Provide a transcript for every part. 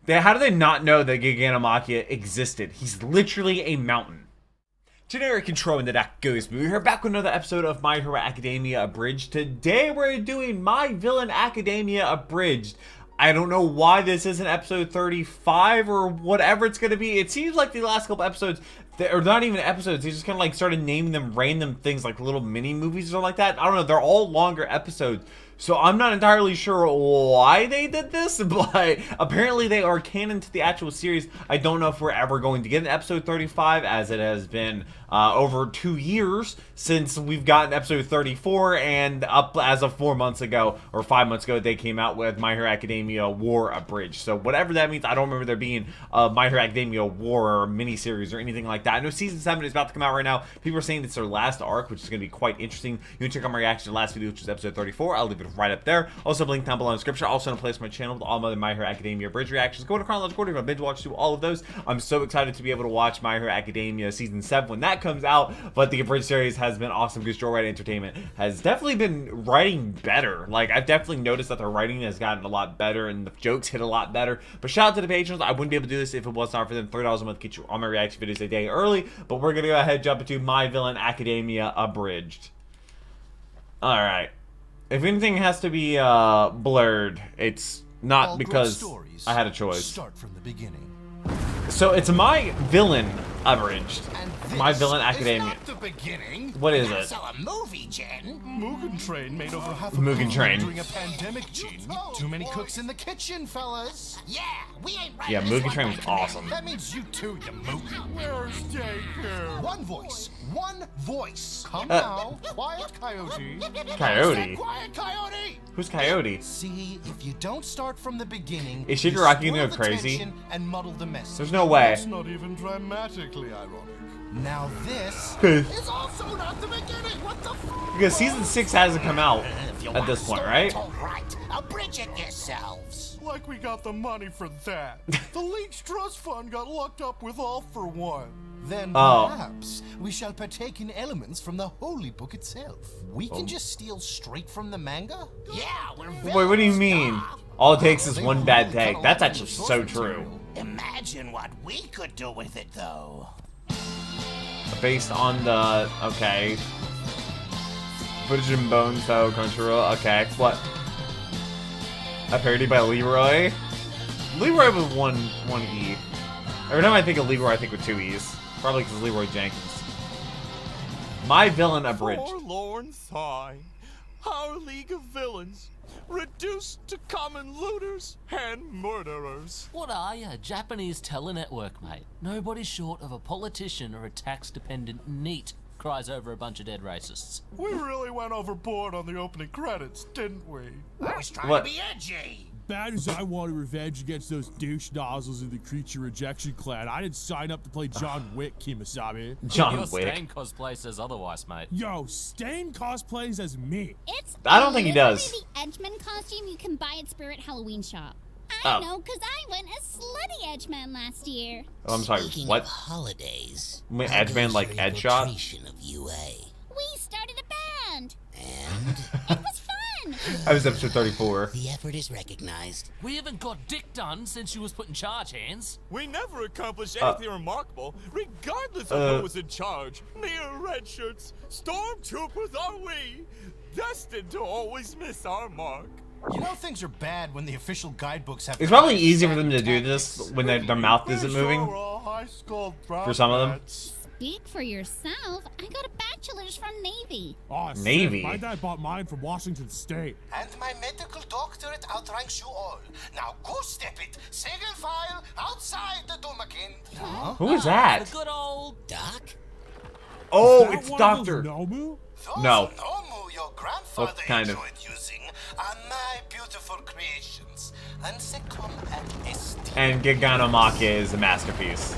How do they not know that Gigantomachia existed? He's literally a mountain. Generic control in the That Goes Movie. We're back with another episode of My Hero Academia Abridged. Today we're doing My Villain Academia Abridged. I don't know why this isn't episode 35 or whatever it's going to be. It seems like the last couple episodes, or not even episodes, they just kind of like started naming them random things like little mini movies or like that. I don't know, they're all longer episodes. So I'm not entirely sure why they did this, but apparently they are canon to the actual series. I don't know if we're ever going to get an episode 35, as it has been over 2 years since we've gotten episode 34, and up as of 4 months ago, or 5 months ago, they came out with My Hero Academia War Abridged. So whatever that means, I don't remember there being a My Hero Academia War or miniseries or anything like that. I know Season 7 is about to come out right now. People are saying it's their last arc, which is going to be quite interesting. You can check out my reaction to the last video, which is episode 34. I'll leave it right up there. Also, link down below in the description. Also, in a place on my channel with all my other My Hero Academia Abridged reactions. Go to chronological order if I binge watch through all of those. I'm so excited to be able to watch My Hero Academia Season 7 when that comes out. But the Abridged series has been awesome because JoyRide Entertainment has definitely been writing better. Like, I've definitely noticed that their writing has gotten a lot better and the jokes hit a lot better. But shout out to the patrons. I wouldn't be able to do this if it was not for them. $3 a month get you all my reaction videos a day early. But we're going to go ahead and jump into My Villain Academia Abridged. Alright. If anything has to be blurred, it's not because I had a choice. Start from the beginning. So it's My Villain Abridged. My Villain Academia. Not the beginning. What is it? So a movie, Jen. Mugen Train made over half a Mugen Train. during a pandemic, Gene. Too many cooks in the kitchen, fellas. Yeah, we ain't right. Yeah, Mugen Train was awesome. That means you too, you moogie. Where's daycare? One voice. One voice. Come now. Quiet, Coyote. Coyote? Quiet, Coyote. Who's Coyote? See, if you don't start from the beginning, Is you Shigaraki gonna spoil go the crazy? tension and muddle the message. There's no way. That's not even dramatically ironic. Now this Because is also not the beginning. What the f? Season 6 hasn't come out at this point, right? Right. Abridge it yourselves. Like we got the money for that. The League's Trust Fund got locked up with All for One. Then perhaps we shall partake in elements from the Holy Book itself. We can just steal straight from the manga? Yeah, we're Wait, what do you mean? All it takes is one bad take. That's actually so true. Imagine what we could do with it, though. Based on the, okay. Footage and Bones, though, Crunchyroll, okay. What? A parody by Leroy? Leroy with one E. Every time I think of Leroy, I think with 2 E's. Probably because Leroy Jenkins. My Villain Abridged. Forlorn sigh. Our League of Villains, reduced to common looters and murderers. What are you, Japanese telenetwork, mate? Nobody short of a politician or a tax-dependent NEET cries over a bunch of dead racists. We really went overboard on the opening credits, didn't we? I was trying What? to be edgy. Bad as I wanted revenge against those douche nozzles in the Creature Rejection Clan, I didn't sign up to play John Wick, Kimasabi. John Your Wick. Stain cosplay says otherwise, mate. Yo, Stain cosplays as me. It's I don't think he does. literally the Edgeman costume you can buy at Spirit Halloween Shop. Oh. I know, because I went as Slutty Edgeman last year. Oh, I'm sorry, Speaking what? of holidays, Wait, how Edgeman goes like your Edshot? infiltration of UA? We started a band. And It was fun. I was episode 34. the effort is recognized. We haven't got dick done since you was put in charge, Hands. We never accomplished anything remarkable, regardless of who was in charge. Mere red shirts, stormtroopers are we, destined to always miss our mark. You know things are bad when the official guidebooks have. It's probably easier for them to do this when their mouth isn't moving. For some of them. Speak for yourself. I got a bachelor's from Navy. Aw, sick. Navy. My dad bought mine from Washington State. And my medical doctorate outranks you all. Now go step it, single file, outside the Domakind. Who is that? The good old... Doc? Oh, Is that it's one of those Doctor. Nomu? No. Nomu your grandfather Well, kind of. enjoyed using are my beautiful creations. And they come at esteem. And Gigantomachia is a masterpiece.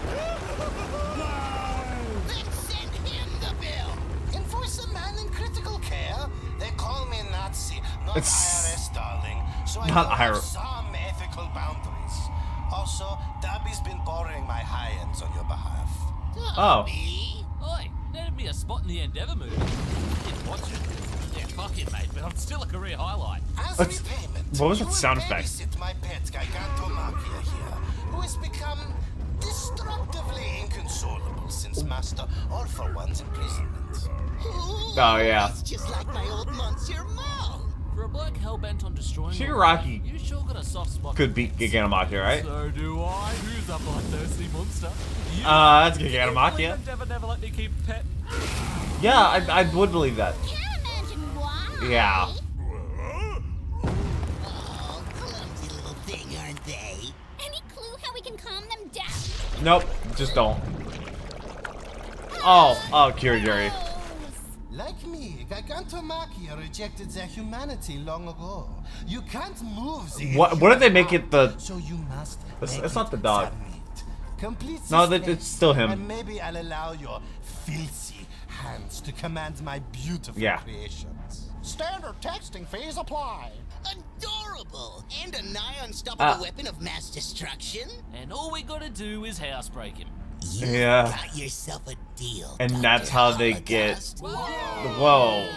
Let's send him the bill. Enforce a man in critical care. They call me Nazi, not It's IRS, darling. So I not do have IRS. some ethical boundaries. Also, Dabby's been borrowing my high-ends on your behalf. Oh. Oi, that'd be a spot in the Endeavour movie. Didn't watch it. Yeah, fuck it, mate, but I'm still a career highlight. As What's- repayment, what was you that will sound effect? babysit my pet Gigantomachia here. sentence, Master. All for one's imprisonment. Oh, yeah. It's just like my old Monsieur Mom. For a bloke hell-bent on destroying the Shigaraki world, you sure got a soft spot. could beat Gigantomachia, right? So do I. Who's that bloodthirsty monster? You, That's you Gigantomachia. believe never let me keep a pet. Yeah, I would believe that. Can't imagine why. Yeah. Oh, clumsy little thing, aren't they? Any clue how we can calm them down? Nope, just don't. Oh, Kirigiri. Gross. Like me, Gigantomachia rejected their humanity long ago. You can't move the What if they make it the... So you must It's make not the it dog. submit. Complete No, this it's test, still him. And maybe I'll allow your filthy hands to command my beautiful Yeah. creations. Standard texting fees apply. Adorable! And a nigh unstoppable weapon of mass destruction? And all we gotta do is housebreak him. You Yeah. got yourself a deal, And Dr. that's how they get... Holocaust. Whoa.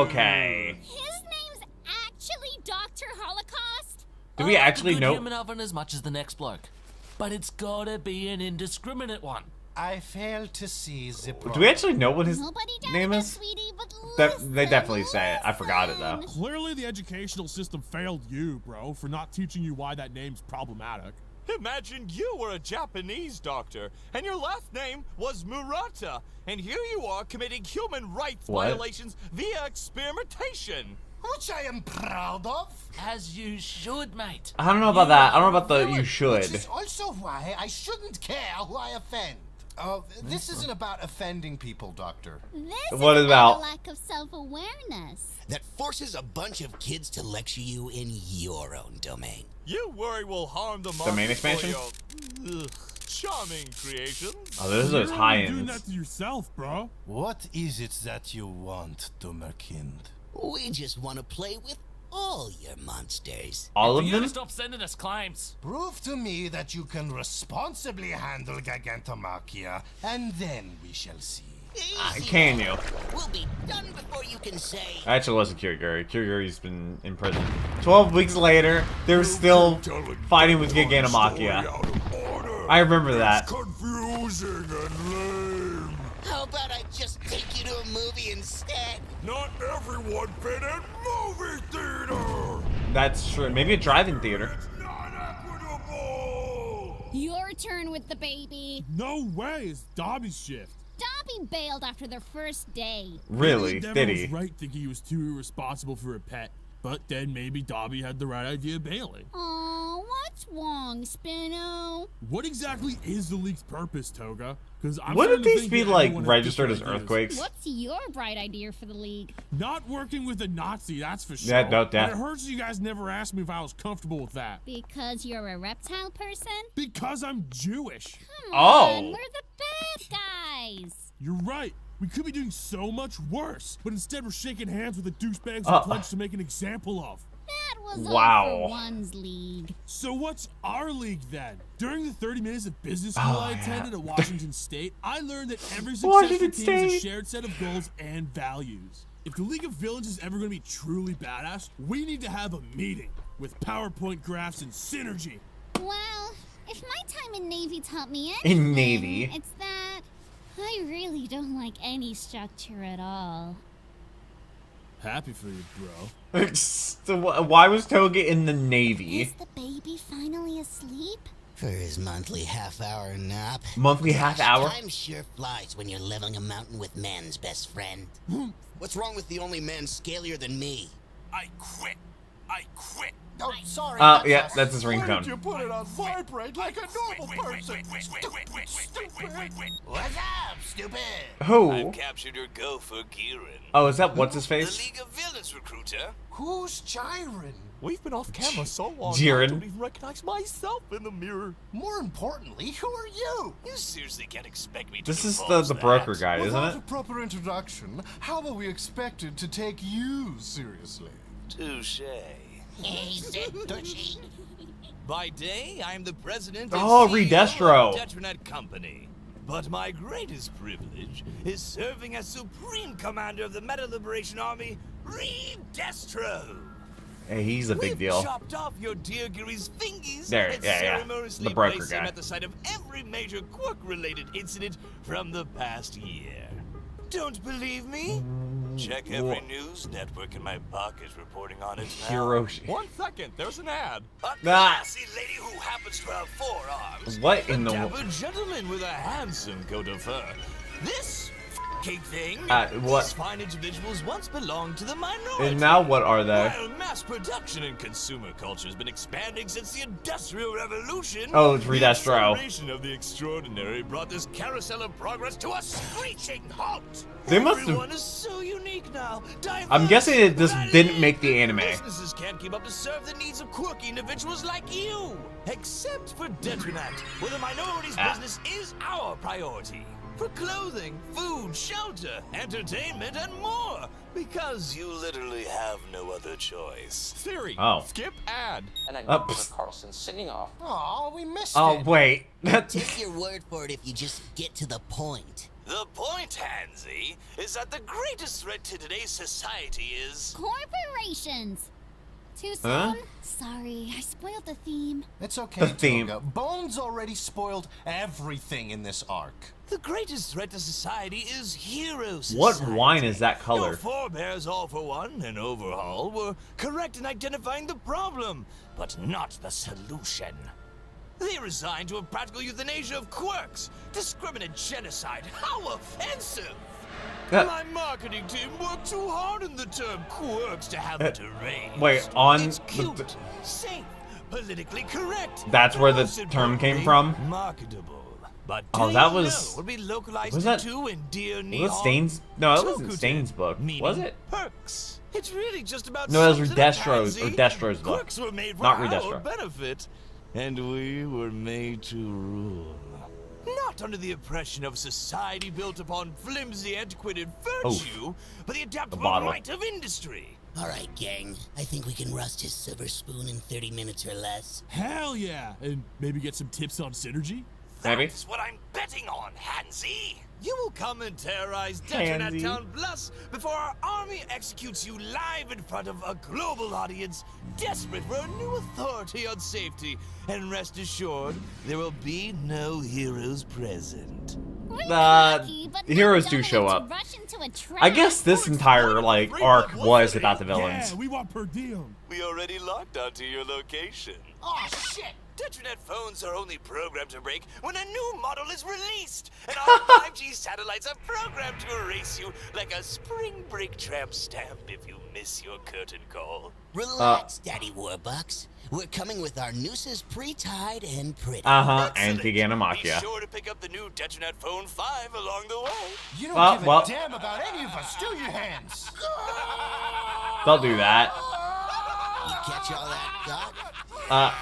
Okay. His name's actually Dr. Holocaust? Do we I like actually a good know... human oven as much as the next bloke, but it's gotta be an indiscriminate one. I fail to see the Do we actually know what his Nobody doubted name it, is? sweetie, but They listen, definitely say it. I forgot it, though. listen. Clearly, the educational system failed you, bro, for not teaching you why that name's problematic. Imagine you were a Japanese doctor, and your last name was Murata, and here you are committing human rights What? violations via experimentation. Which I am proud of. As you should, mate. I don't know about that. I don't know about the you Which should. is also why I shouldn't care who I offend. This isn't about offending people, Doctor. This What is about- a lack of self-awareness. That forces a bunch of kids to lecture you in your own domain. You worry will harm the main market expansion? for your charming creations. Oh, this is those You're high only doing that ends. to yourself, bro. What is it that you want, Dummerkind? We just want to play with all your monsters. All of You gotta them? stop sending us claims. Prove to me that you can responsibly handle Gigantomachia, and then we shall see. Easy. Can you? We'll be done before you can say. Actually, it wasn't Kirigiri. Kirigiri's been in prison. 12 weeks later, they're still fighting with Gigantomachia. I remember that. Confusing and lame. How about I just take you to a movie instead? Not everyone fit in movie theater. That's true. Maybe a drive-in theater. It's not equitable. Your turn with the baby. No way, it's Dobby's shift. Dobby bailed after their first day. Really? Maybe Did Devin he? was right thinking he was too irresponsible for a pet, but then maybe Dobby had the right idea bailing. Aw, what's wrong, Spino? What exactly is the league's purpose, Toga? Because I'm Wouldn't starting to these think be, that like, everyone has registered as different ideas. earthquakes? What's your bright idea for the league? Not working with a Nazi, that's for sure. Yeah, no, But that- it hurts you guys never asked me if I was comfortable with that. Because you're a reptile person? Because I'm Jewish. Come Oh. on, we're the bad guys. You're right. We could be doing so much worse, but instead we're shaking hands with the douchebags Uh, we pledged to make an example of. That was Wow. all for one's league. So what's our league then? During the 30 minutes of business Oh, school I yeah. attended at Washington State, I learned that every Washington successful team has a State. shared set of goals and values. If the League of Villains is ever going to be truly badass, we need to have a meeting with PowerPoint graphs and synergy. Well, if my time in Navy taught me In anything, Navy? it's that I really don't like any structure at all. Happy for you, bro. So why was Toga in the Navy? Is the baby finally asleep? For his monthly half-hour nap. Monthly half hour? Time sure flies when you're leveling a mountain with man's best friend. What's wrong with the only man scalier than me? I quit. I quit. Oh, sorry. Yeah, that's his Why ringtone. did you put it on vibrate like a normal person? Stupid. What's up, stupid? Who? captured your gopher, Kieran. Oh, is that what's his face? League of Villains recruiter. Who's Jiren? We've been off camera so long, Jiren. I don't even recognize myself in the mirror. More importantly, who are you? You seriously can't expect me to This is divulge the that. broker guy, isn't Without it? a proper introduction, how are we expected to take you seriously? Touche. He said tushy. By day, I'm the president Oh, and CEO Redestro. of Detronet Company. But my greatest privilege is serving as Supreme Commander of the Meta Liberation Army, Redestro. Hey, he's a big deal. Chopped off your dear Gary's fingies There, and yeah. ceremoniously The broker place him guy. at the site of every major quirk-related incident from the past year. Don't believe me? Check every news network in my pocket reporting on it now. Hiroshi. 1 second, there's an ad. A Ah. classy lady who happens to have 4 arms. What in a the dapper gentleman with a handsome coat of fur. This f***ing thing. what? These fine individuals once belonged to the minority. And now what are they? While mass production and consumer culture has been expanding since the Industrial Revolution, Oh, it's Reed the Astro. acceleration of the extraordinary brought this carousel of progress to a screeching halt. They must have- Everyone is so unique now. I'm guessing it just didn't make the anime. Businesses can't keep up to serve the needs of quirky individuals like you. Except for Detonat, where the minority's business is our priority. For clothing, food, shelter, entertainment, and more. Because you literally have no other choice. Siri, skip ad. And I Psst. Carlson singing off. Oh, we missed Oh, it. wait. Take your word for it if you just get to the point. The point, Hansy, is that the greatest threat to today's society is... Corporations. Too soon? Huh? Sorry, I spoiled the theme. It's okay, The theme. Toga. Bones already spoiled everything in this arc. The greatest threat to society is hero society. What wine is that color? Your forebears, All for One and Overhaul, were correct in identifying the problem, but not the solution. They resigned to a practical euthanasia of quirks, discriminate genocide. How offensive! My marketing team worked too hard on the term quirks to have it erased. Wait, on It's cute, safe, politically correct. That's where the most term came importantly, from? Marketable. But Oh, do that you was- know, it'll be localized was that- into Dear Was Neon. it Stain's? No, it wasn't Tokuten, Stain's book. meaning Was it? Perks. It's really just about No, that was sums it up, Redestro's- Pansy. or Destro's book. Quirks were made for Not our Redestro. benefit, and we were made to rule. Not under the oppression of a society built upon flimsy, antiquated virtue, but the adaptable bottle. might of industry. All right, gang. I think we can rust his silver spoon in 30 minutes or less. Hell yeah! And maybe get some tips on synergy? Maybe. That's what I'm betting on, Hansy. You will come and terrorize Detonat Hansy. Town Plus before our army executes you live in front of a global audience, desperate for a new authority on safety. And rest assured, there will be no heroes present. We're The lucky, but heroes not do dumb show enough up. to rush into a trap. I guess this entire arc was about the villains. Yeah, we want per diem. We already locked onto your location. Oh, shit! Detronet phones are only programmed to break when a new model is released, and our 5G satellites are programmed to erase you like a spring break tramp stamp if you miss your curtain call. Relax, Daddy Warbucks. We're coming with our nooses pre-tied and pretty. And Excellent. Be Gigantomachia. sure to pick up the new Detronet Phone 5 along the way. You don't give well. a damn about any of us, do you, Hands? They'll do that. You catch all that, Doc?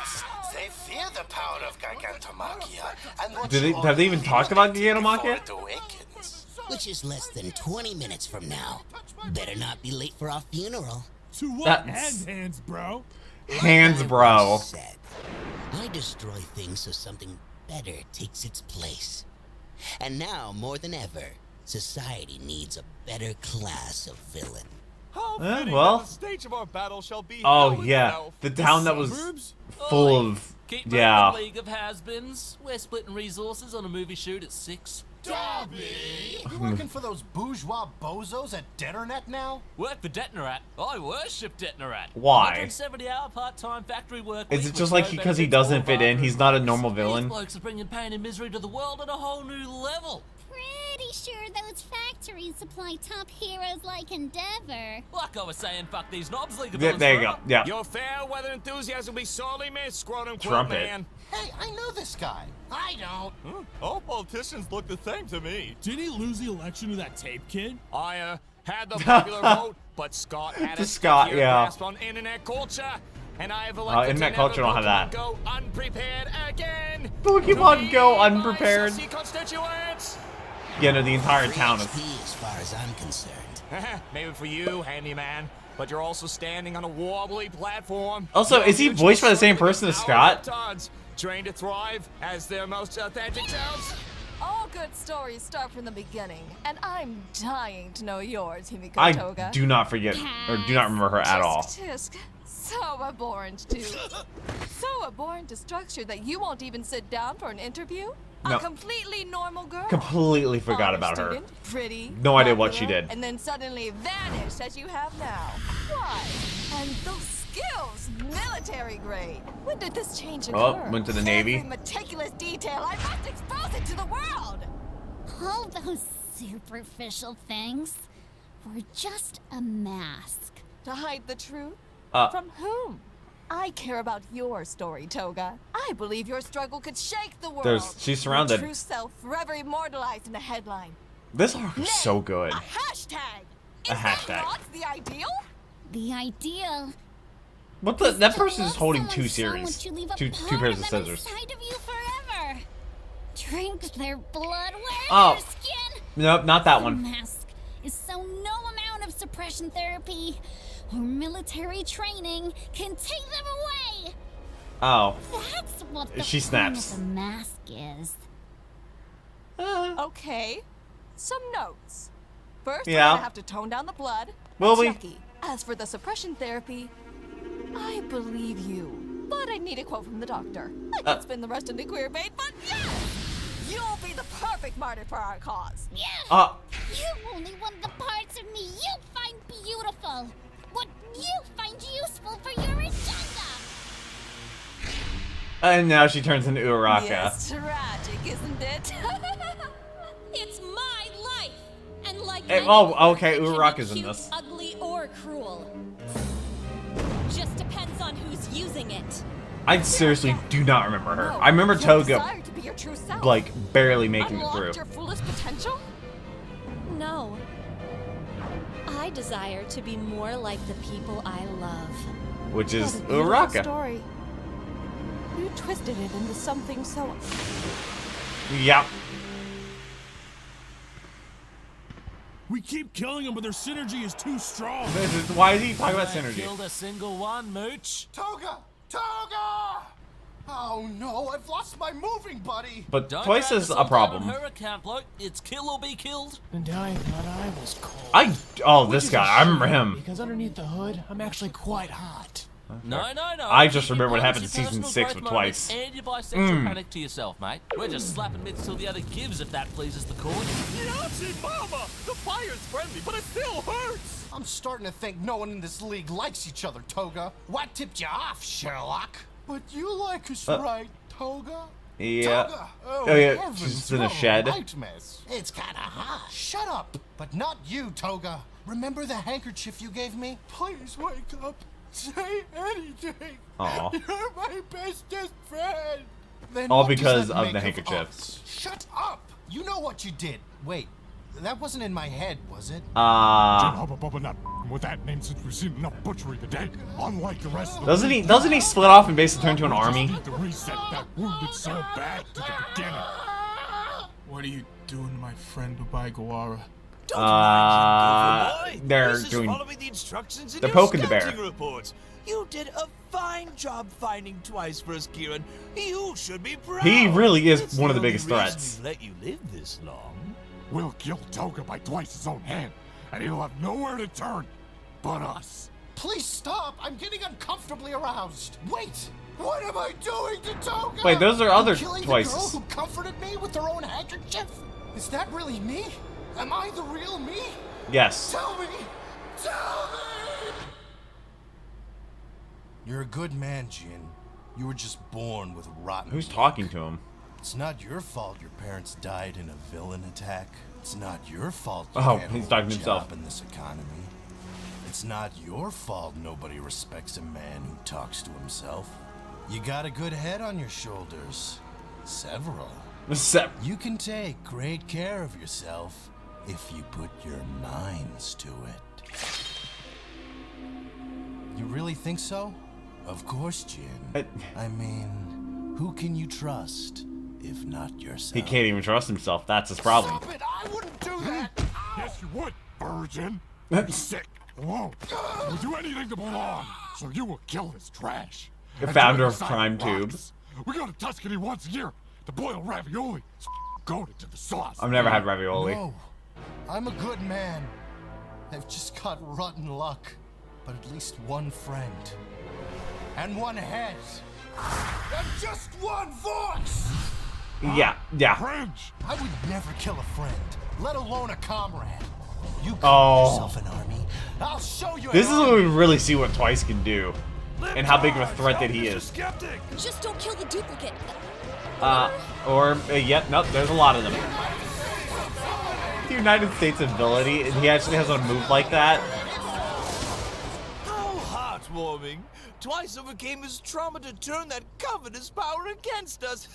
They fear the power of Gigantomachia, and what Have they even talked about Gigantomachia? it awakens. Which is less than 20 minutes from now. Better not be late for our funeral. To what That's- hands, bro? Hands, bro. Said, I destroy things so something better takes its place. And now, more than ever, society needs a better class of villain. How fitting well. that the stage of our battle shall be Oh hell yeah, itself. the town that was Suburbs? full Oi, of keep yeah. moving, League of Has-Beens. We're splitting resources on a movie shoot at 6. You working for those bourgeois bozos at Deternet now? Work for Detonarat. I worship Detonarat. Why? 170-hour part-time factory work. Is week it with just no like because he benefits or doesn't fit in? He's not a normal These villain. blokes are bringing pain and misery to the world at a whole new level. Pretty sure those factories supply top heroes like Endeavor. Like I was saying, fuck these knobs, League of There Villains you go. forever. Yeah. Your fair weather enthusiasm will be sorely missed, Scrotum Trumpet. Man. Hey, I know this guy. I don't. All politicians look the same to me. Didn't he lose the election to that tape kid? I had the popular vote, but Scott had a Scott, severe yeah. grasp on internet culture, and I have elected internet to culture never don't have that. Go unprepared again. Pokemon To me Go and my unprepared. saucy constituents. Yeah, no, the entire Free town is. HP as far as I'm concerned. Maybe for you, handyman, but you're also standing on a wobbly platform. Also, Your is he future voiced by the same serving person as our Scott? retards, trained to thrive as their most authentic selves. All good stories start from the beginning, and I'm dying to know yours, Himiko I Toga. do not forget or do not remember her at all. Tisk, tisk. So abhorrent, too. So abhorrent to structure that you won't even sit down for an interview? No. A completely normal girl. Completely forgot Honor about her. student, pretty, No idea what she popular, did. And then suddenly vanished as you have now. Why? And those skills, military grade. When did this change occur? Oh, went to the Navy. Every meticulous detail, I must expose it to the world. All those superficial things were just a mask. To hide the truth? Uh. From whom? I care about your story, Toga. I believe your struggle could shake the world. She's surrounded. Your true self forever immortalized in a headline. This arc is so good. A hashtag. Is A hashtag. That not the ideal? The ideal. What the? That person is Love holding someone two so series, much you leave a two part pairs of them scissors. inside of you forever. Drink their blood, wear Oh. their skin. Nope, not that The one. mask is so no amount of suppression therapy or military training can take them away. Oh. That's what the She point snaps. of the mask is. Okay. Some notes. First, Yeah. we're gonna have to tone down the blood. Will That's we? yucky. As for the suppression therapy, I believe you. But I need a quote from the doctor. I could spend the rest in the queer bait, but yes! You'll be the perfect martyr for our cause. Yeah. You only want the parts of me you find beautiful. What you find useful for your agenda. And now she turns into Uraraka. Yes, tragic, isn't it? It's my life, and like Oh, okay, it can be Uraraka's in cute, this. ugly or cruel. Just depends on who's using it. I seriously do not remember her. No, I remember your Toga, desire to be your true self. like, barely making it Unlocked through. your fullest potential? No. I desire to be more like the people I love. Which is What a beautiful Uraraka. story. You twisted it into something so... Yep. We keep killing them, but their synergy is too strong. Why is he talking about I synergy? killed a single one, Mooch. Toga! Toga! Oh no, I've lost my moving buddy! But Don't twice drag is this a all down problem. on her account, bloke. It's kill or be killed. And I thought I was cold. Oh, Which this is guy. a I remember shame, him. Because underneath the hood, I'm actually quite hot. No. I just Keep remember what your happened in season personal 6 growth with moments Twice. And your bisexual panic to yourself, mate. We're just slapping bits till the other gives if that pleases the court. Yoshi, Mama! The fire's friendly, but it still hurts! I'm starting to think no one in this league likes each other, Toga. What tipped you off, Sherlock? But you like us, right, Toga? Yeah. Toga! Oh, yeah, heavens, she's in a you're shed. Right mess. It's kinda hot. Shut up! But not you, Toga. Remember the handkerchief you gave me? Please wake up. Say anything. Aw. You're my bestest friend. Then All what does because that of make the handkerchiefs. us? Shut up! You know what you did. Wait, that wasn't in my head, was it? Hubba Bubba not with that name since we've seen enough butchery today. Unlike the rest of Doesn't he split off and basically turn to an army? need to reset that wounded so bad to the beginning. What are you doing, my friend Dubai Gawara? Don't mind him, Gopher boy. they're This is doing- following the instructions in they're your poking the bear. scouting reports. You did a fine job finding Twice for us, Kieran. You should be proud. He really is It's one of the only biggest reason threats. we've let you live this long. We'll kill Toga by Twice's own hand, and he'll have nowhere to turn but us. Please stop! I'm getting uncomfortably aroused. Wait! What am I doing to Toga? Wait, those are I'm other killing Twices. the girl who comforted me with her own handkerchief? Is that really me? Am I the real me? Yes. Tell me! Tell me! You're a good man, Jin. You were just born with rotten Who's luck. talking to him? It's not your fault your parents died in a villain attack. It's not your fault you Oh, can't he's hold talking a to himself. job in this economy. It's not your fault nobody respects a man who talks to himself. You got a good head on your shoulders. Several. You can take great care of yourself if you put your minds to it. You really think so? Of course, Jin. I mean, who can you trust if not yourself? He can't even trust himself. That's his problem. Stop it! I wouldn't do that! Yes, you would, virgin. Sick, alone. You'll do anything to belong, so you will kill this trash. The And founder join of the Crime Silent Tube. Rocks. We go to Tuscany once a year to boil ravioli, goated to the sauce. I've never had ravioli. No, I'm a good man. I've just got rotten luck, but at least one friend. and one head. And just one voice! Yeah. Bridge! I would never kill a friend, let alone a comrade. You call yourself an army, I'll show you. This is when we really see what Twice can do. And how big of a threat that he is. Just don't kill the duplicate. Yep, nope, there's a lot of them. The United States ability, and he actually has a move like that. How heartwarming. Twice overcame his trauma to turn that covetous power against us.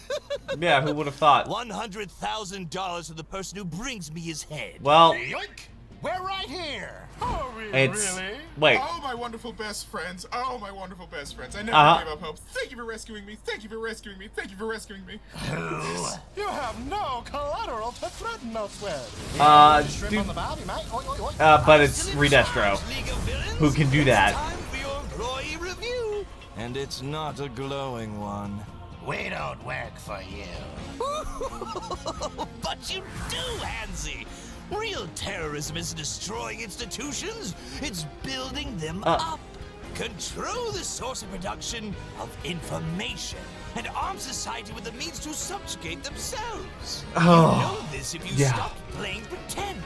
Yeah, who would have thought? $100,000 to the person who brings me his head. Well, Yoink! We're right here. Oh, it's really? wait. Oh, my wonderful best friends. Oh, my wonderful best friends. I never gave up hope. Thank you for rescuing me. Thank you for rescuing me. Thank you for rescuing me. You have no collateral to threaten us with. Dude, but it's Redestro who can do that. Time for your employee review. And it's not a glowing one. We don't work for you. But you do, Hansy. Real terrorism isn't destroying institutions, it's building them up. Control the source of production of information and arm society with the means to subjugate themselves. You know this if you stopped playing pretend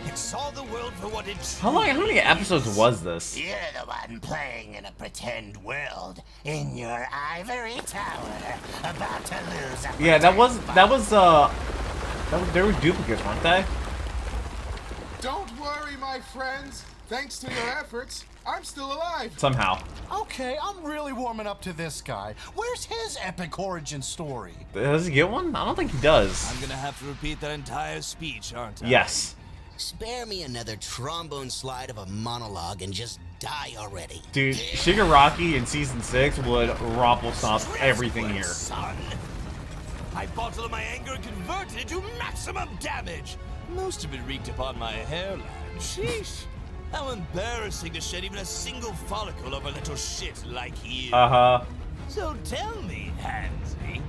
and saw the world for what it truly How many episodes was this? You're the one playing in a pretend world in your ivory tower, about to lose a Yeah, they were duplicates, weren't they? Don't worry, my friends. Thanks to your efforts, I'm still alive. Somehow. Okay, I'm really warming up to this guy. Where's his epic origin story? Does he get one? I don't think he does. I'm gonna have to repeat that entire speech, aren't I? Yes. Spare me another trombone slide of a monologue and just die already. Dude, Shigaraki in Season 6 would rumple stomp everything here. Son. I bottled my anger and converted it to maximum damage. Most of it wreaked upon my hairline. Sheesh. How embarrassing to shed even a single follicle over a little shit like you. So tell me, Hansy,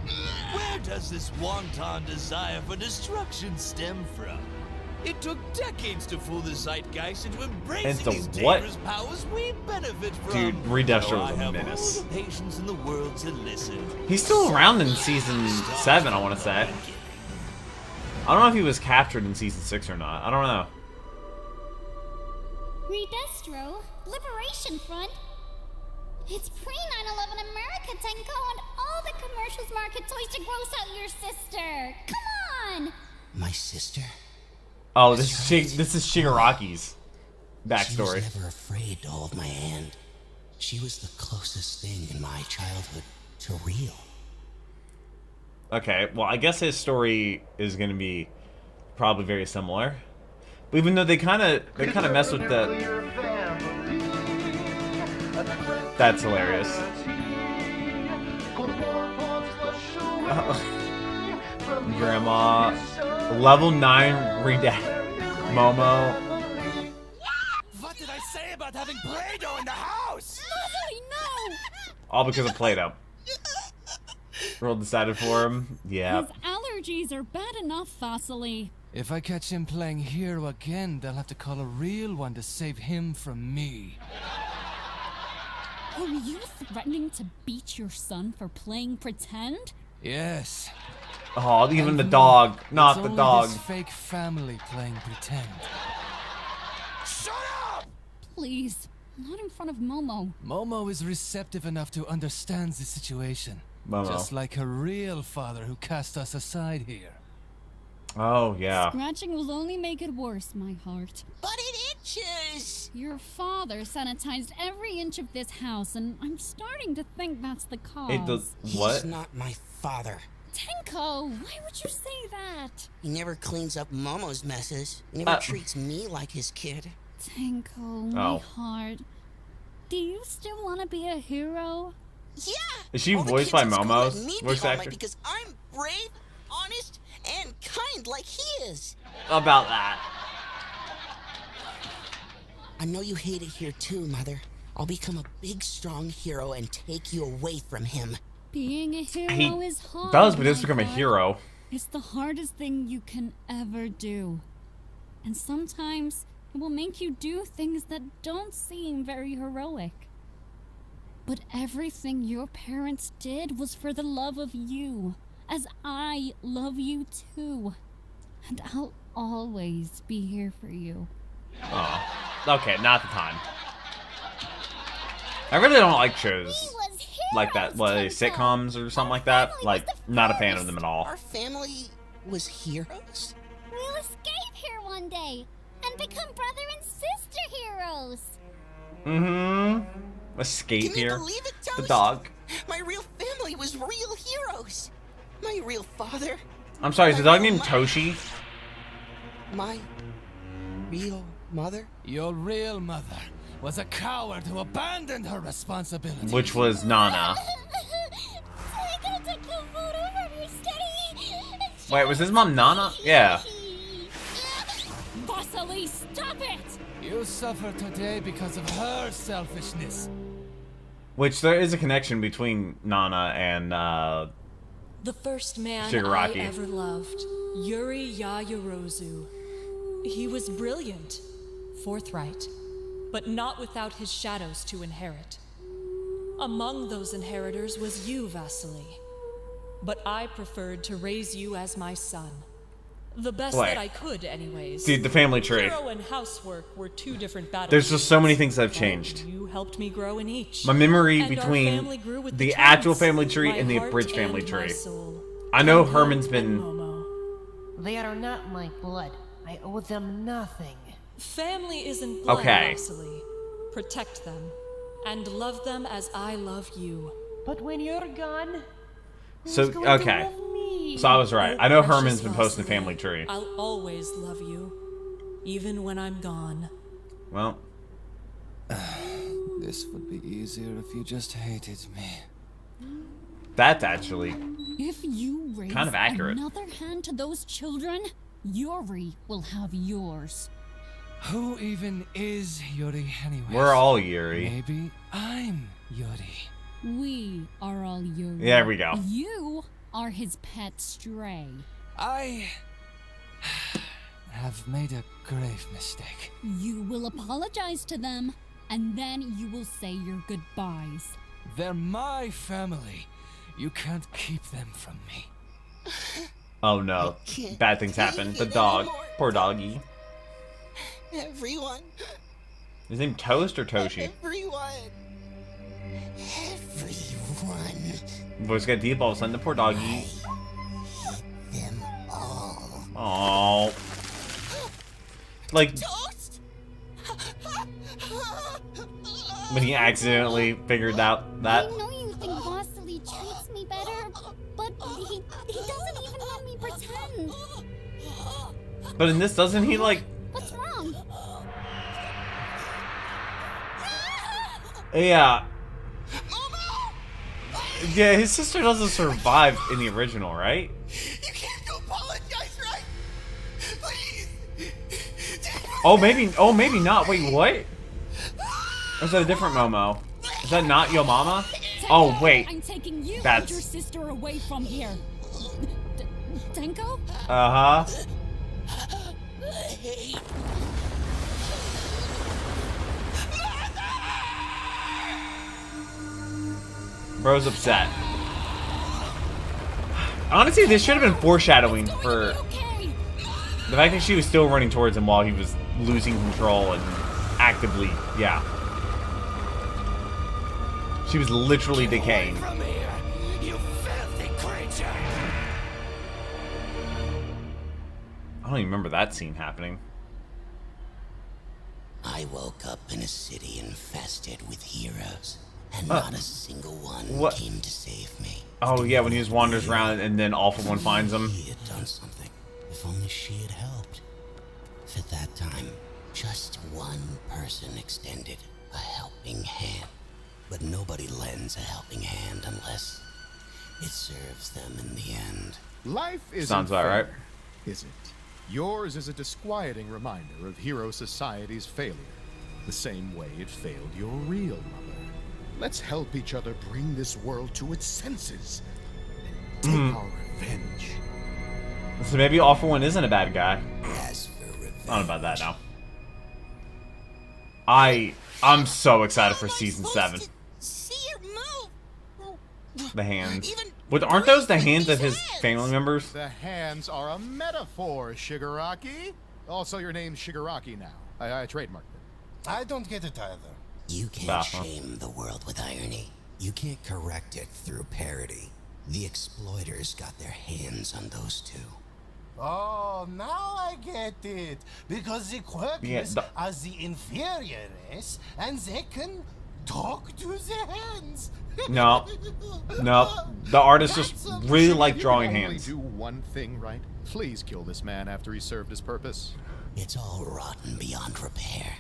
where does this wanton desire for destruction stem from? It took decades to fool the zeitgeist into embracing these dangerous powers we benefit from. Dude, Redestro was a All menace. the patience in the world to listen. He's still around in Season 7, I want to say. I don't know if he was captured in Season 6 or not. I don't know. Redestro, Liberation Front. It's pre-9/11 America, Tenko, and all the commercials market toys to gross out your sister. Come on! My sister? Oh, this is Shigaraki's backstory. She was never afraid to hold my hand. She was the closest thing in my childhood to real. Okay, well, I guess his story is going to be probably very similar. But even though they kind of mess with the... That's hilarious. Grandma, level 9 Momo. What did I say about having Play-Doh in the house? Nobody know! All because of Play-Doh. World decided for him. Yeah. His allergies are bad enough, Fossily. If I catch him playing hero again, they'll have to call a real one to save him from me. Are you threatening to beat your son for playing pretend? Yes. Oh, even the dog. Not the dog. This fake family playing pretend. Shut up! Please, not in front of Momo. Momo is receptive enough to understand the situation. Momo. Just like her real father who cast us aside here. Oh, yeah. Scratching will only make it worse, my heart. But it itches! Your father sanitized every inch of this house, and I'm starting to think that's the cause. It does what? He's not my father. Tenko, why would you say that? He never cleans up Momo's messes. He never treats me like his kid. Tenko, my heart. Do you still want to be a hero? Yeah! Is she All the voiced kids by in school let Momo's me be voice All Might actor? Because I'm brave, honest, and kind like he is. About that. I know you hate it here too, Mother. I'll become a big, strong hero and take you away from him. Being a hero He is hard. does, but he doesn't my become a heart. hero. It's the hardest thing you can ever do. And sometimes it will make you do things that don't seem very heroic. But everything your parents did was for the love of you, as I love you too. And I'll always be here for you. Oh, okay, not the time. I really don't like shows like that, sitcoms or something like that. Like, not a fan of them at all. Our family was heroes? We'll escape here one day and become brother and sister heroes. Escape here. Can you believe it, Toast? The dog. My real family was real heroes. My real father. I'm sorry, is the dog named Toshi? My real mother? Your real mother was a coward who abandoned her responsibility. Which was Nana. Wait, was his mom Nana? Yeah. Vasily, stop it! You suffer today because of her selfishness. Which there is a connection between Nana and the first man Shigaraki. I ever loved, Yuri Yaoyorozu. He was brilliant, forthright, but not without his shadows to inherit. Among those inheritors was you, Vasily. But I preferred to raise you as my son. The best that I could, anyways. Dude, the family tree. Hero and housework were two different battles. There's just so many things that have changed. You helped me grow in each. My memory And between the actual family tree and the abridged family tree. I know Herman's been... They are not my blood. I owe them nothing. Family isn't blood, Okay. Vasily. Protect them. And love them as I love you. But when you're gone... So, okay. So I was right. I know Herman's been posting the family tree. I'll always love you. Even when I'm gone. Well. This would be easier if you just hated me. That's actually If you raise kind of accurate. another hand to those children, Yuri will have yours. Who even is Yuri anyway? We're all Yuri. Maybe I'm Yuri. We are all Yuri. There we go. You are his pet stray. I have made a grave mistake. You will apologize to them, and then you will say your goodbyes. They're my family. You can't keep them from me. Oh no. Bad things happen. The dog. Poor doggy. Everyone. His name Toast or Toshi? Everyone. Boys got deep all of a sudden. The poor doggy. Them all. Aww. Like, when he accidentally figured out that. I know you think Vasily treats me better, but he doesn't even let me pretend. But in this, doesn't he, like... What's wrong? Yeah. Yeah, his sister doesn't survive in the original, right? You can't go apologize, right? Please. Oh, maybe not. Wait, what? Or is that a different Momo? Is that not your mama? Oh, wait. I'm taking you That's... and your sister away from here. Tenko? Uh-huh. Bro's upset. Honestly, this should have been foreshadowing for the fact that she was still running towards him while he was losing control and actively, yeah. She was literally decaying. From here, you filthy creature! I don't even remember that scene happening. I woke up in a city infested with heroes, and not a single one came to save me. Oh yeah, when he just wanders around and then All For One finds him. He had done something. If only she had helped. If at that time, just one person extended a helping hand. But nobody lends a helping hand unless it serves them in the end. Life isn't Sounds about fair, right. is it? Yours is a disquieting reminder of Hero Society's failure, the same way it failed your real mother. Let's help each other bring this world to its senses and take our revenge. So maybe All For One isn't a bad guy. As for revenge, I don't know about that now. I'm so excited for season 7. see your The hands. Aren't those the hands of his family members? The hands are a metaphor, Shigaraki. Also, your name's Shigaraki now. I trademarked it. I don't get it either. You can't shame the world with irony. You can't correct it through parody. The exploiters got their hands on those two. Oh, now I get it. Because the Quirkers are the inferior race, and they can talk to the hands. No. The artist just really like drawing hands. Do one thing right. Please kill this man after he served his purpose. It's all rotten beyond repair.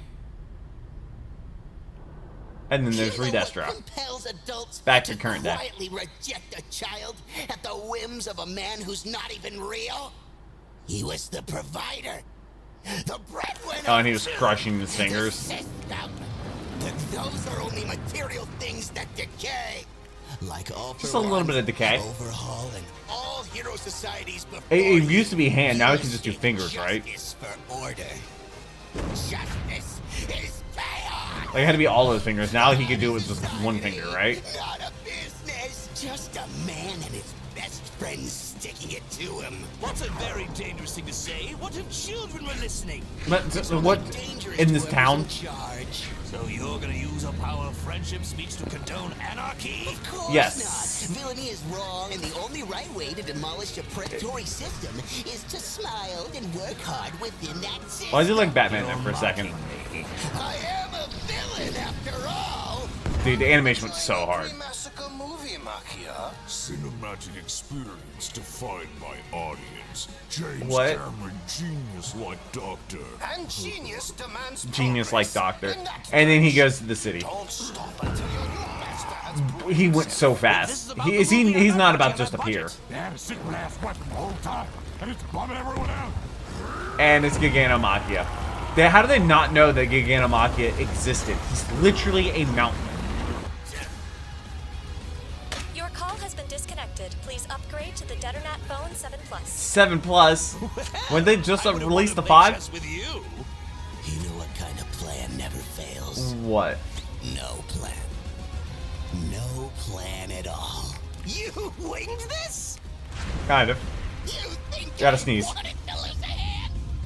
And then there's Redestro. Back to current day. Quietly reject a child at the whims of a man who's not even real. He was the provider, the breadwinner. Oh, and he was crushing his fingers. But those are only material things that decay. Like all just a little bit of decay. Overhaul and all hero societies before it used to be hand, now he can just do fingers, right? For order. Justice is chaos. Like, it had to be all of his fingers. Now he could do it with just one finger, right? Not a business, just a man and his best friend sticking it to him. That's a very dangerous thing to say. What if children were listening? But what in this town? So you're gonna use a power of friendship speech to condone anarchy? Of course yes. not. Villainy is wrong, and the only right way to demolish a predatory system is to smile and work hard within that system. Why is he like Batman there for a second? I am a villain after all. Dude, the animation went so hard. Cinematic experience to find my audience. James What? Cameron, genius like doctor. And genius demands Genius like doctor. And then he goes to the city. He went so fast. He's not about to just appear. They had a secret ass weapon the whole time, and it's bombing everyone out. And it's Gigantomachia. How do they not know that Gigantomachia existed? He's literally a mountain. Your call has been disconnected. Please upgrade to the Deternat phone 7 Plus. 7 Plus? When they just released the 5? You know what kind of plan never fails? What? No plan. No plan at all. You winged this? Kind of. You think Gotta sneeze.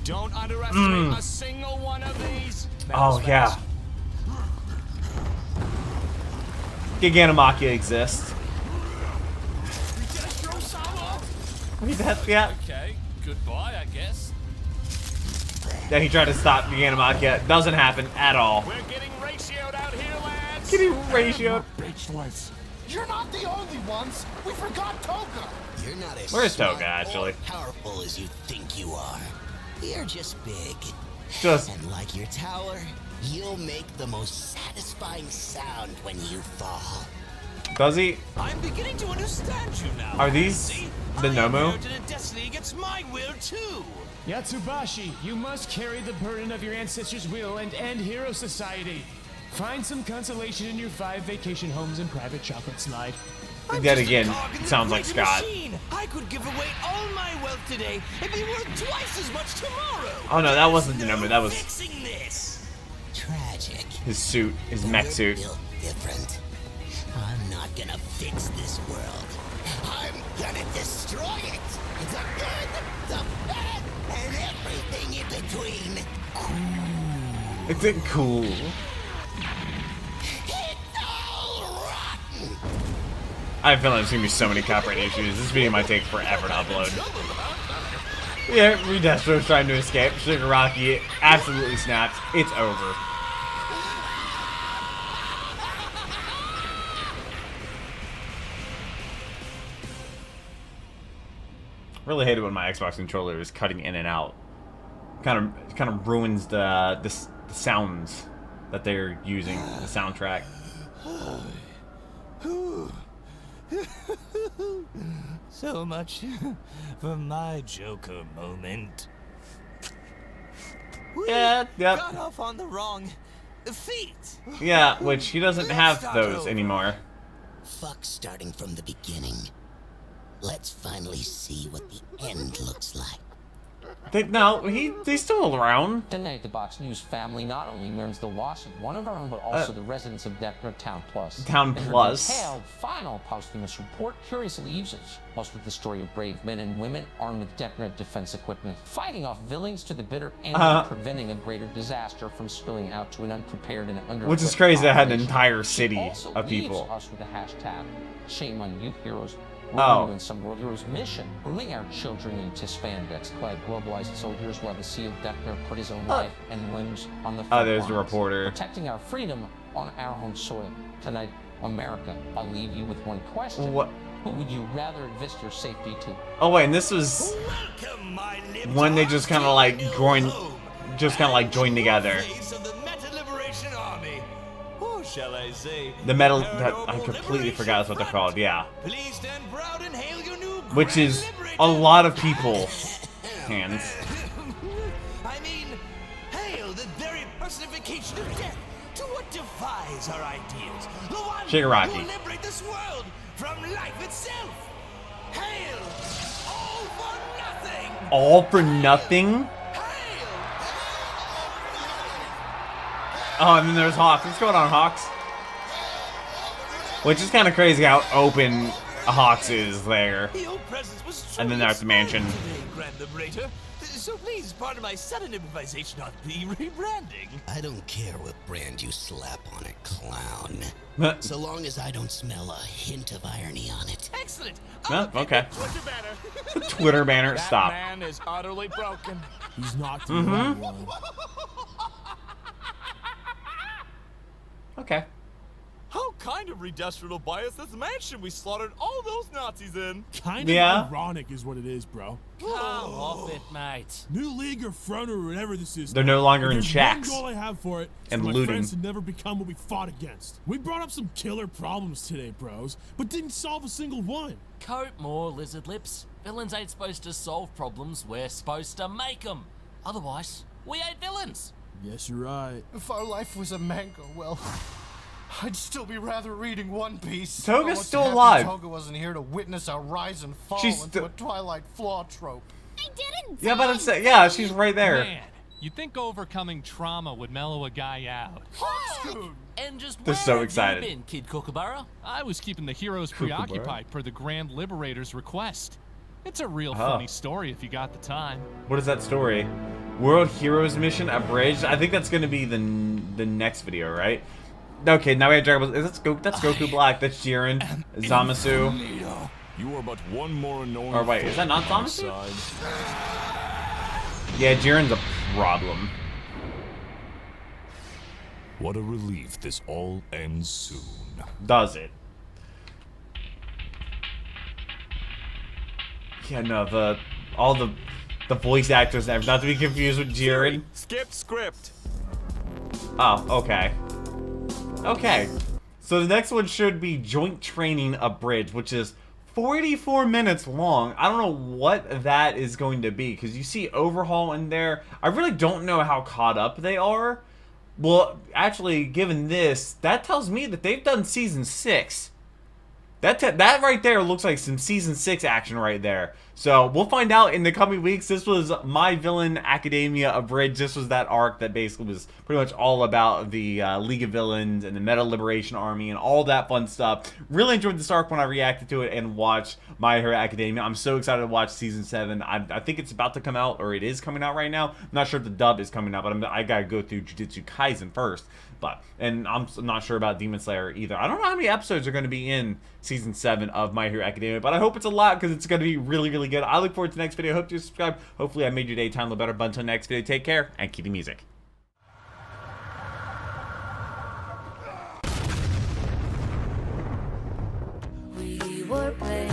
Don't underestimate a single one of these. Oh, yeah. Gigantomachia exists. Yeah. Okay, goodbye, I guess. Yeah, he tried to stop Gigantomachia. Doesn't happen at all. We're getting ratioed out here, lads. Getting ratioed. You're not the only ones. We forgot Toga. You're not as Where's smart Toga, actually? or powerful as you think you are. You're just big. And like your tower, you'll make the most satisfying sound when you fall. Does he? I'm beginning to understand you now. Are these the Nomu? A destiny against my will too. Yatsubashi, you must carry the burden of your ancestors' will and end Hero Society. Find some consolation in your 5 vacation homes and private chocolate slide. Yet again, it sounds like Scott. I could give away all my wealth today and be worth twice as much tomorrow. Oh no, that wasn't the number. That was fixing this. Tragic. His suit, his mech suit. Built different. I'm not gonna fix this world. I'm gonna destroy it. The good, the bad, and everything in between. Cool. It's it cool. I have a feeling there's gonna be so many copyright issues. This video might take forever to upload. Yeah, Redestro's trying to escape. Shigaraki absolutely snaps. It's over. Really hate it when my Xbox controller is cutting in and out. Kind of ruins the sounds that they're using, the soundtrack. So much for my Joker moment. Yeah, yep. Got off on the wrong feet. Yeah, which he doesn't have those anymore. Fuck starting from the beginning. Let's finally see what the end looks like. He's still around. Tonight, the Box News family not only mourns the loss of one of our own, but also the residents of Deckner Town Plus. Town Plus. In her detailed final posthumous report curiously uses most of the story of brave men and women armed with Deckner defense equipment, fighting off villains to the bitter end and preventing a greater disaster from spilling out to an unprepared and under. Which is crazy. That had an entire city of people. Us with the hashtag shame on you heroes. We're doing some World Heroes mission, bringing our children into spandex, clad globalized soldiers while the seal Deckner put his own life and limbs on the front there's lines, the reporter. protecting our freedom on our home soil. Tonight, America, I'll leave you with one question. What? Who would you rather invest your safety to? Oh wait, and this was when they just kind of like joined together. Shall I say, the metal that I completely forgot that's what they're called. Yeah, please stand proud and hail your new which is a lot of people hands. I mean, hail the very personification of death to what defies our ideals. The one who will liberate this world from life itself. Hail, all for nothing. All for nothing. Oh, and then there's Hawks. What's going on, Hawks? Which is kind of crazy how open Hawks is there. And then there's the mansion. Today, Grand Liberator. So please pardon my sudden improvisation on the rebranding. I don't care what brand you slap on it, clown. So long as I don't smell a hint of irony on it. Excellent. Okay. Twitter banner. Twitter banner. Stop. That man is utterly broken. He's not the Mm-hmm. only one. Okay. How kind of redusted will buy us this mansion we slaughtered all those Nazis in? Kind of ironic is what it is, bro. Come off it, mate. New League or Front or whatever this is. They're no longer in shacks. One goal I have for it is and for my looting. friends to never become what we fought against. We brought up some killer problems today, bros, but didn't solve a single one. Coat more, lizard lips. Villains ain't supposed to solve problems, we're supposed to make them. Otherwise, we ain't villains. Yes, you're right. If our life was a manga, well, I'd still be rather reading One Piece. Toga's what's still happy alive. Toga wasn't here to witness our rise and fall She's into a Twilight flaw trope. I didn't. Yeah, but it's yeah, she's right there. Man, you'd think overcoming trauma would mellow a guy out. And just They're where so have excited. you been, Kid Kookaburra? I was keeping the heroes Kookaburra? preoccupied per the Grand Liberator's request. It's a real funny story if you got the time. What is that story? World Heroes Mission Abridged. I think that's going to be the next video, right? Okay, now we have Dragon Ball. That's Goku Black. That's Jiren, Zamasu. You are but one more annoying. Or wait, is that not Zamasu? Yeah, Jiren's a problem. What a relief this all ends soon. Does it? Yeah, no, all the voice actors, not to be confused with Jiren. Skip script. Oh, okay. Okay. So the next one should be Joint Training Abridged, which is 44 minutes long. I don't know what that is going to be, because you see Overhaul in there. I really don't know how caught up they are. Well, actually, given this, that tells me that they've done Season 6. That right there looks like some Season 6 action right there. So, we'll find out in the coming weeks. This was My Villain Academia Abridged. This was that arc that basically was pretty much all about the League of Villains and the Meta Liberation Army and all that fun stuff. Really enjoyed this arc when I reacted to it and watched My Hero Academia. I'm so excited to watch Season 7. I think it's about to come out, or it is coming out right now. I'm not sure if the dub is coming out, but I gotta go through Jujutsu Kaisen first. And I'm not sure about Demon Slayer either. I don't know how many episodes are going to be in Season 7 of My Hero Academia, but I hope it's a lot because it's going to be really, really good. I look forward to the next video. Hope you subscribe. Hopefully I made your day time a little better. But until next video, take care and keep the music. We were playing